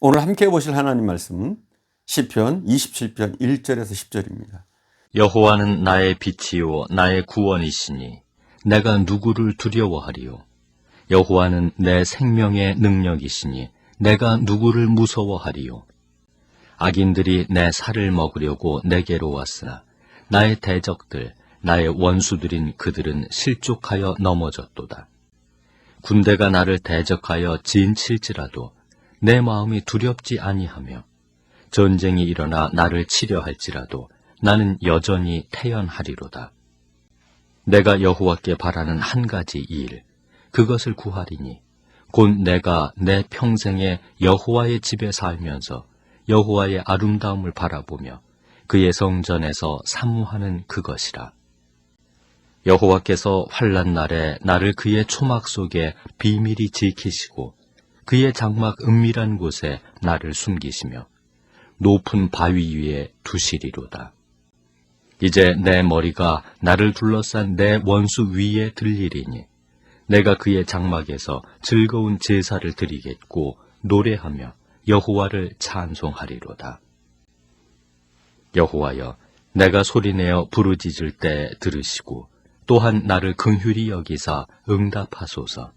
오늘 함께 보실 하나님 말씀은 시편 27편 1절에서 10절입니다. 여호와는 나의 빛이요 나의 구원이시니 내가 누구를 두려워하리요. 여호와는 내 생명의 능력이시니 내가 누구를 무서워하리요. 악인들이 내 살을 먹으려고 내게로 왔으나 나의 대적들 나의 원수들인 그들은 실족하여 넘어졌도다. 군대가 나를 대적하여 진칠지라도 내 마음이 두렵지 아니하며 전쟁이 일어나 나를 치려 할지라도 나는 여전히 태연하리로다. 내가 여호와께 바라는 한 가지 일, 그것을 구하리니 곧 내가 내 평생에 여호와의 집에 살면서 여호와의 아름다움을 바라보며 그의 성전에서 사모하는 그것이라. 여호와께서 환난 날에 나를 그의 초막 속에 비밀히 지키시고 그의 장막 은밀한 곳에 나를 숨기시며 높은 바위 위에 두시리로다. 이제 내 머리가 나를 둘러싼 내 원수 위에 들리리니 내가 그의 장막에서 즐거운 제사를 드리겠고 노래하며 여호와를 찬송하리로다. 여호와여, 내가 소리내어 부르짖을 때 들으시고 또한 나를 긍휼히 여기사 응답하소서.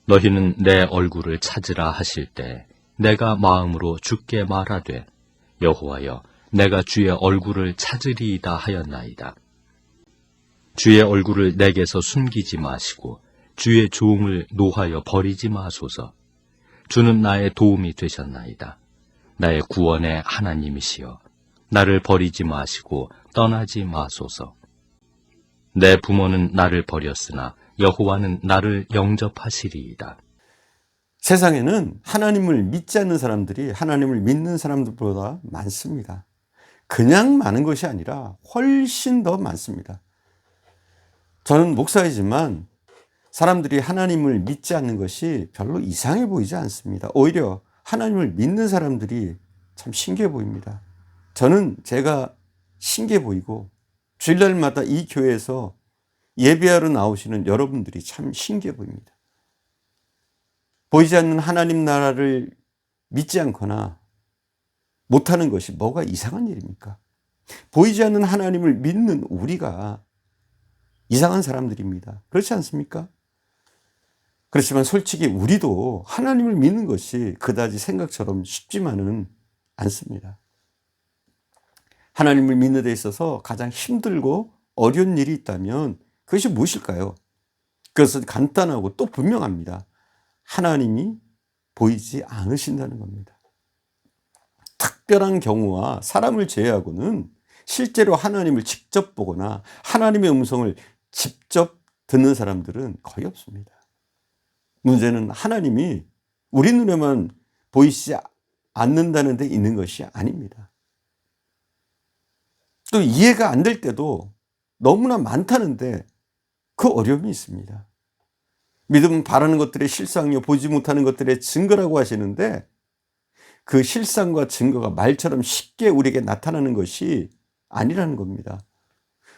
너희는 내 얼굴을 찾으라 하실 때 내가 마음으로 주께 말하되 여호와여, 내가 주의 얼굴을 찾으리이다 하였나이다. 주의 얼굴을 내게서 숨기지 마시고 주의 종을 노하여 버리지 마소서. 주는 나의 도움이 되셨나이다. 나의 구원의 하나님이시여, 나를 버리지 마시고 떠나지 마소서. 내 부모는 나를 버렸으나 여호와는 나를 영접하시리이다. 세상에는 하나님을 믿지 않는 사람들이 하나님을 믿는 사람들보다 많습니다. 그냥 많은 것이 아니라 훨씬 더 많습니다. 저는 목사이지만 사람들이 하나님을 믿지 않는 것이 별로 이상해 보이지 않습니다. 오히려 하나님을 믿는 사람들이 참 신기해 보입니다. 저는 제가 신기해 보이고 주일날마다 이 교회에서 예배하러 나오시는 여러분들이 참 신기해 보입니다. 보이지 않는 하나님 나라를 믿지 않거나 못하는 것이 뭐가 이상한 일입니까? 보이지 않는 하나님을 믿는 우리가 이상한 사람들입니다. 그렇지 않습니까? 그렇지만 솔직히 우리도 하나님을 믿는 것이 그다지 생각처럼 쉽지만은 않습니다. 하나님을 믿는 데 있어서 가장 힘들고 어려운 일이 있다면 그것이 무엇일까요? 그것은 간단하고 또 분명합니다. 하나님이 보이지 않으신다는 겁니다. 특별한 경우와 사람을 제외하고는 실제로 하나님을 직접 보거나 하나님의 음성을 직접 듣는 사람들은 거의 없습니다. 문제는 하나님이 우리 눈에만 보이지 않는다는 데 있는 것이 아닙니다. 또 이해가 안 될 때도 너무나 많다는데 그 어려움이 있습니다. 믿음은 바라는 것들의 실상이요 보지 못하는 것들의 증거라고 하시는데 그 실상과 증거가 말처럼 쉽게 우리에게 나타나는 것이 아니라는 겁니다.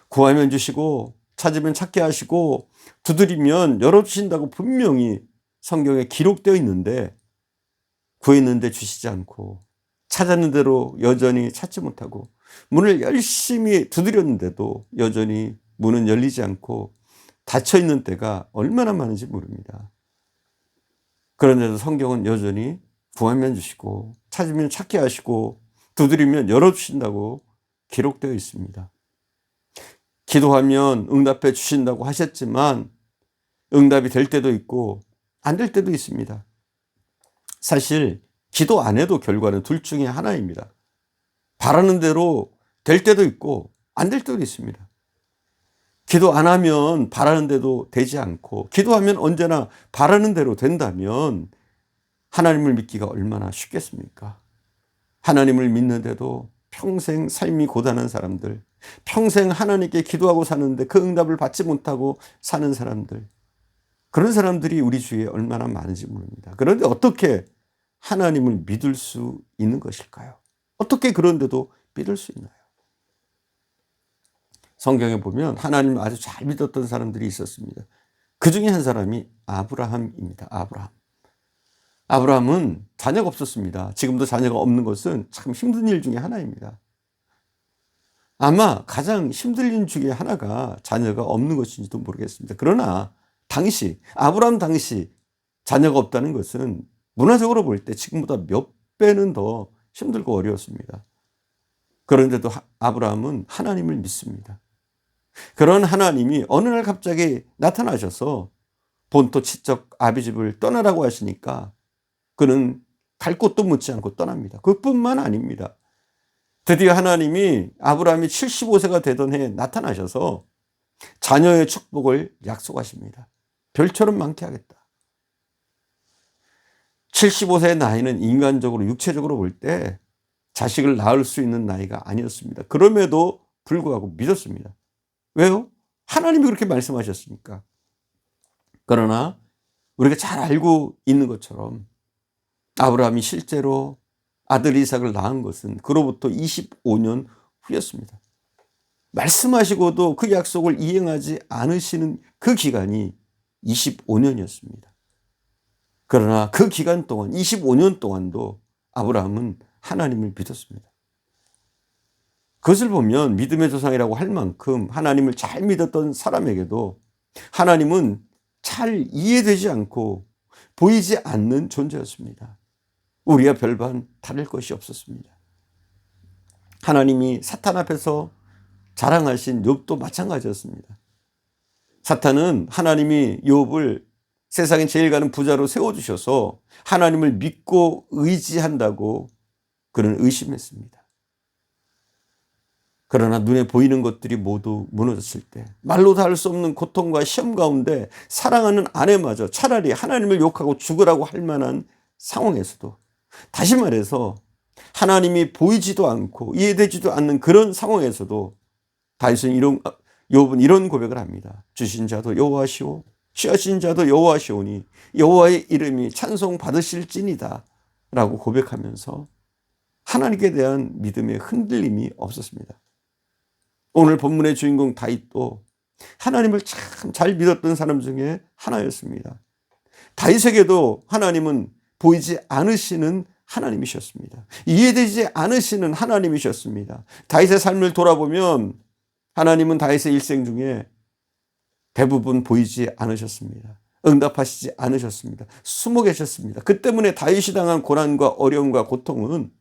구하면 주시고 찾으면 찾게 하시고 두드리면 열어주신다고 분명히 성경에 기록되어 있는데 구했는데 주시지 않고 찾았는 대로 여전히 찾지 못하고 문을 열심히 두드렸는데도 여전히 문은 열리지 않고 닫혀있는 때가 얼마나 많은지 모릅니다. 그런데도 성경은 여전히 구하면 주시고 찾으면 찾게 하시고 두드리면 열어주신다고 기록되어 있습니다. 기도하면 응답해 주신다고 하셨지만 응답이 될 때도 있고 안 될 때도 있습니다. 사실 기도 안 해도 결과는 둘 중에 하나입니다. 바라는 대로 될 때도 있고 안 될 때도 있습니다. 기도 안 하면 바라는 대로 되지 않고 기도하면 언제나 바라는 대로 된다면 하나님을 믿기가 얼마나 쉽겠습니까? 하나님을 믿는데도 평생 삶이 고단한 사람들, 평생 하나님께 기도하고 사는데 그 응답을 받지 못하고 사는 사람들, 그런 사람들이 우리 주위에 얼마나 많은지 모릅니다. 그런데 어떻게 하나님을 믿을 수 있는 것일까요? 어떻게 그런데도 믿을 수 있나요? 성경에 보면 하나님을 아주 잘 믿었던 사람들이 있었습니다. 그 중에 한 사람이 아브라함입니다. 아브라함은 자녀가 없었습니다. 지금도 자녀가 없는 것은 참 힘든 일 중에 하나입니다. 아마 가장 힘든 일 중에 하나가 자녀가 없는 것인지도 모르겠습니다. 그러나 아브라함 당시 자녀가 없다는 것은 문화적으로 볼 때 지금보다 몇 배는 더 힘들고 어려웠습니다. 그런데도 아브라함은 하나님을 믿습니다. 그런 하나님이 어느 날 갑자기 나타나셔서 본토 친척 아비집을 떠나라고 하시니까 그는 갈 곳도 묻지 않고 떠납니다. 그뿐만 아닙니다. 드디어 하나님이 아브라함이 75세가 되던 해에 나타나셔서 자녀의 축복을 약속하십니다. 별처럼 많게 하겠다. 75세의 나이는 인간적으로 육체적으로 볼 때 자식을 낳을 수 있는 나이가 아니었습니다. 그럼에도 불구하고 믿었습니다. 왜요? 하나님이 그렇게 말씀하셨으니까. 그러나 우리가 잘 알고 있는 것처럼 아브라함이 실제로 아들 이삭을 낳은 것은 그로부터 25년 후였습니다. 말씀하시고도 그 약속을 이행하지 않으시는 그 기간이 25년이었습니다. 그러나 그 기간 동안 25년 동안도 아브라함은 하나님을 믿었습니다. 그것을 보면 믿음의 조상이라고 할 만큼 하나님을 잘 믿었던 사람에게도 하나님은 잘 이해되지 않고 보이지 않는 존재였습니다. 우리와 별반 다를 것이 없었습니다. 하나님이 사탄 앞에서 자랑하신 욥도 마찬가지였습니다. 사탄은 하나님이 욥을 세상에 제일 가는 부자로 세워주셔서 하나님을 믿고 의지한다고 그는 의심했습니다. 그러나 눈에 보이는 것들이 모두 무너졌을 때 말로 다 할 수 없는 고통과 시험 가운데 사랑하는 아내마저 차라리 하나님을 욕하고 죽으라고 할 만한 상황에서도, 다시 말해서 하나님이 보이지도 않고 이해되지도 않는 그런 상황에서도 욥은 이런 고백을 합니다. 주신 자도 여호와시오 취하신 자도 여호와시오니 여호와의 이름이 찬송 받으실지니다 라고 고백하면서 하나님께 대한 믿음의 흔들림이 없었습니다. 오늘 본문의 주인공 다윗도 하나님을 참 잘 믿었던 사람 중에 하나였습니다. 다윗에게도 하나님은 보이지 않으시는 하나님이셨습니다. 이해되지 않으시는 하나님이셨습니다. 다윗의 삶을 돌아보면 하나님은 다윗의 일생 중에 대부분 보이지 않으셨습니다. 응답하시지 않으셨습니다. 숨어 계셨습니다. 그 때문에 다윗이 당한 고난과 어려움과 고통은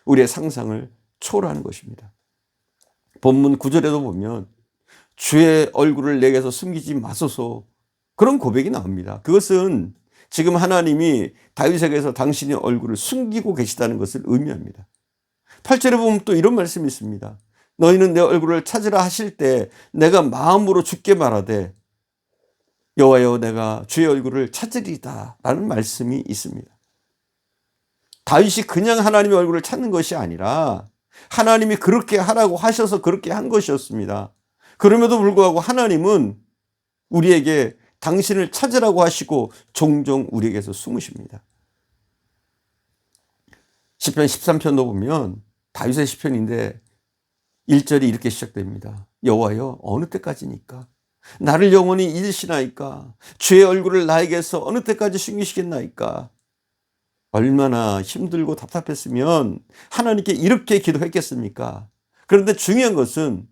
우리의 상상을 초월하는 것입니다. 본문 9절에도 보면 주의 얼굴을 내게서 숨기지 마소서, 그런 고백이 나옵니다. 그것은 지금 하나님이 다윗에게서 당신의 얼굴을 숨기고 계시다는 것을 의미합니다. 8절에 보면 또 이런 말씀이 있습니다. 너희는 내 얼굴을 찾으라 하실 때 내가 마음으로 주께 말하되 여호와여 내가 주의 얼굴을 찾으리다 라는 말씀이 있습니다. 다윗이 그냥 하나님의 얼굴을 찾는 것이 아니라 하나님이 그렇게 하라고 하셔서 그렇게 한 것이었습니다. 그럼에도 불구하고 하나님은 우리에게 당신을 찾으라고 하시고 종종 우리에게서 숨으십니다. 시편 13편도 보면 다윗의 시편인데 1절이 이렇게 시작됩니다. 여호와여 어느 때까지니까 나를 영원히 잊으시나이까 주의 얼굴을 나에게서 어느 때까지 숨기시겠나이까. 얼마나 힘들고 답답했으면 하나님께 이렇게 기도했겠습니까? 그런데 중요한 것은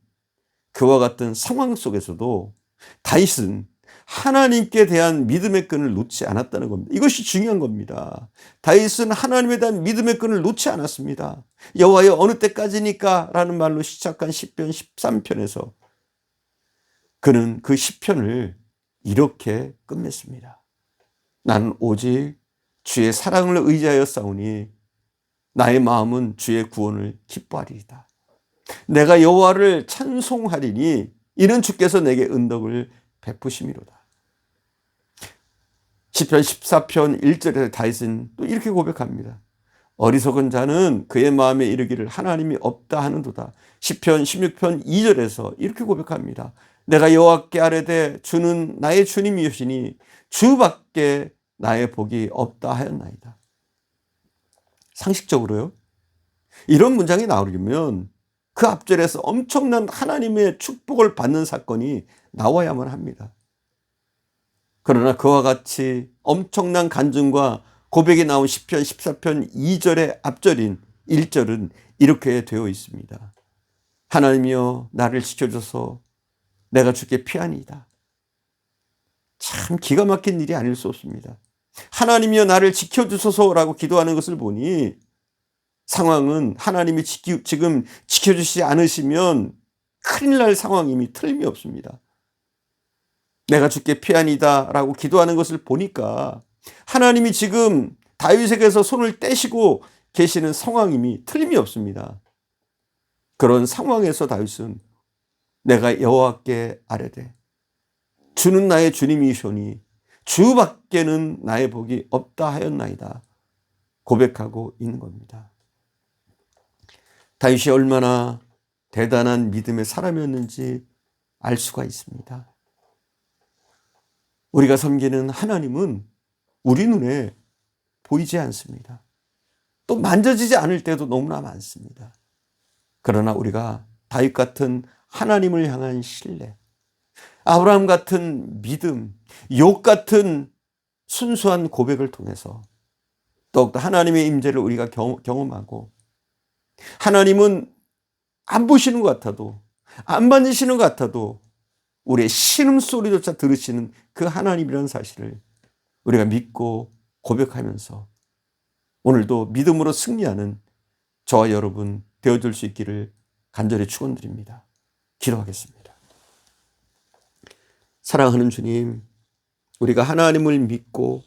그와 같은 상황 속에서도 다윗은 하나님께 대한 믿음의 끈을 놓지 않았다는 겁니다. 이것이 중요한 겁니다. 다윗은 하나님에 대한 믿음의 끈을 놓지 않았습니다. 여호와여 어느 때까지니까 라는 말로 시작한 시편 13편에서 그는 그 시편을 이렇게 끝냈습니다. 나는 오직 주의 사랑을 의지하여 싸우니 나의 마음은 주의 구원을 기뻐하리이다. 내가 여호와를 찬송하리니 이는 주께서 내게 은덕을 베푸심이로다. 시편 14편 1절에 다윗은 또 이렇게 고백합니다. 어리석은 자는 그의 마음에 이르기를 하나님이 없다 하는도다. 시편 16편 2절에서 이렇게 고백합니다. 내가 여호와께 아뢰되 주는 나의 주님이시니 주밖에 나의 복이 없다 하였나이다. 상식적으로요, 이런 문장이 나오려면 그 앞절에서 엄청난 하나님의 축복을 받는 사건이 나와야만 합니다. 그러나 그와 같이 엄청난 간증과 고백이 나온 시편 14편 2절의 앞절인 1절은 이렇게 되어 있습니다. 하나님이여 나를 지켜줘서 내가 주께 피하니이다. 참 기가 막힌 일이 아닐 수 없습니다. 하나님이여 나를 지켜주소서라고 기도하는 것을 보니 상황은 하나님이 지금 지켜주시지 않으시면 큰일 날 상황임이 틀림이 없습니다. 내가 주께 피하니이다 라고 기도하는 것을 보니까 하나님이 지금 다윗에게서 손을 떼시고 계시는 상황임이 틀림이 없습니다. 그런 상황에서 다윗은 내가 여호와께 아뢰되 주는 나의 주님이시오니 주밖에는 나의 복이 없다 하였나이다 고백하고 있는 겁니다. 다윗이 얼마나 대단한 믿음의 사람이었는지 알 수가 있습니다. 우리가 섬기는 하나님은 우리 눈에 보이지 않습니다. 또 만져지지 않을 때도 너무나 많습니다. 그러나 우리가 다윗 같은 하나님을 향한 신뢰, 아브라함 같은 믿음, 욥 같은 순수한 고백을 통해서 더욱더 하나님의 임재를 우리가 경험하고, 하나님은 안 보시는 것 같아도, 안 만지시는 것 같아도 우리의 신음소리조차 들으시는 그 하나님이라는 사실을 우리가 믿고 고백하면서 오늘도 믿음으로 승리하는 저와 여러분 되어줄 수 있기를 간절히 축원드립니다. 기도하겠습니다. 사랑하는 주님, 우리가 하나님을 믿고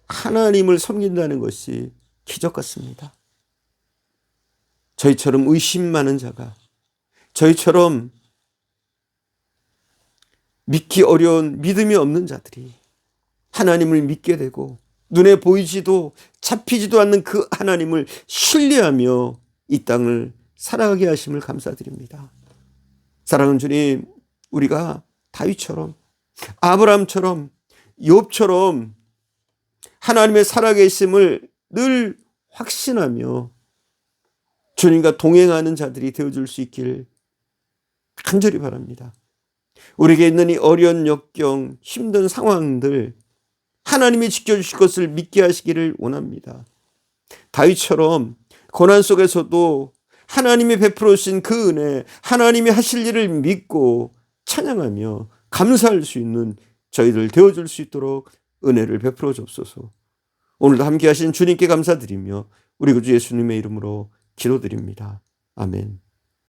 하나님을 섬긴다는 것이 기적 같습니다. 저희처럼 의심 많은 자가, 저희처럼 믿기 어려운 믿음이 없는 자들이 하나님을 믿게 되고 눈에 보이지도 잡히지도 않는 그 하나님을 신뢰하며 이 땅을 살아가게 하심을 감사드립니다. 사랑하는 주님, 우리가 다윗처럼, 아브라함처럼, 욥처럼 하나님의 살아계심을 늘 확신하며 주님과 동행하는 자들이 되어줄 수 있길 간절히 바랍니다. 우리에게 있는 이 어려운 역경, 힘든 상황들 하나님이 지켜주실 것을 믿게 하시기를 원합니다. 다윗처럼 고난 속에서도 하나님이 베풀어 주신 그 은혜, 하나님이 하실 일을 믿고 찬양하며 감사할 수 있는 저희들 되어줄 수 있도록 은혜를 베풀어 주옵소서. 오늘도 함께 하신 주님께 감사드리며 우리 구주 예수님의 이름으로 기도드립니다. 아멘.